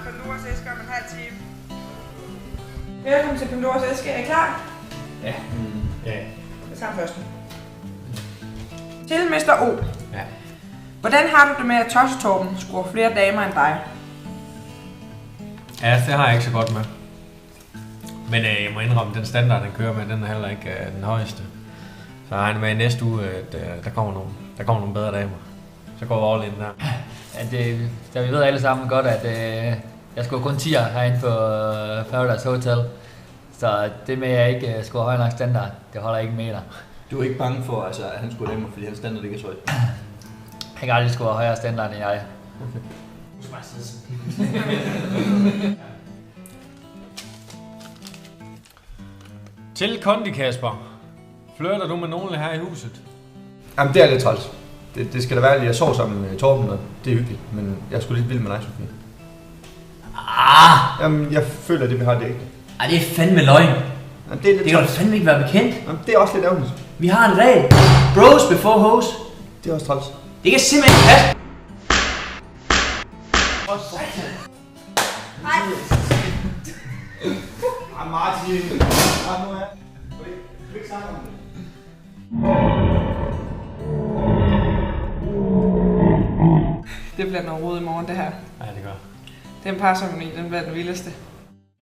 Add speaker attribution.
Speaker 1: Pandoras æske om en halv time. Velkommen til Pandoras æske. Er I klar?
Speaker 2: Ja. Ja.
Speaker 1: Jeg tager først. Til Mr. O.
Speaker 2: Ja.
Speaker 1: Hvordan har du det med, at Tossetorben scorer flere damer end dig?
Speaker 2: Ja, det har jeg ikke så godt med. Men jeg må indrømme, at den standard, den kører med, den er heller ikke den højeste. Så jeg regner med i næste uge, at der kommer nogle bedre damer. Så går vi all in der.
Speaker 3: Ja, vi ved alle sammen godt, at jeg scorer kun 10'er herinde på Paradise Hotel. Så det med, at jeg ikke scorer høj nok standard, det holder ikke meter.
Speaker 4: Du er ikke bange for, at han scorer damer, fordi hans standard ikke er så højt?
Speaker 3: Jeg kan aldrig score højere standard end jeg.
Speaker 4: Okay.
Speaker 3: Du skal bare sidde sådan.
Speaker 2: Til Kondi, Kasper. Flirter du med nogen her i huset?
Speaker 4: Jamen, det er lidt træls. Det skal da være lidt. Jeg sov sammen med Torben, og det er hyggeligt. Men jeg skulle lidt vild med dig, Sofie. Jamen, jeg føler, at det vi har, det er ikke.
Speaker 5: Ej, det er fandme løgn.
Speaker 4: Jamen, det er lidt
Speaker 5: Det kan da
Speaker 4: træls.
Speaker 5: fandme ikke være bekendt.
Speaker 4: Jamen, det er også lidt ærgerligt.
Speaker 5: Vi har en regel. Bros before hoes.
Speaker 4: Det er også træls.
Speaker 5: Det kan simpelthen ikke passe.
Speaker 4: Martin. Nu er du ikke snakke om det?
Speaker 1: Det bliver noget rod i morgen, det her.
Speaker 2: Ja, det gør.
Speaker 1: Den parceremoni, den bliver den vildeste.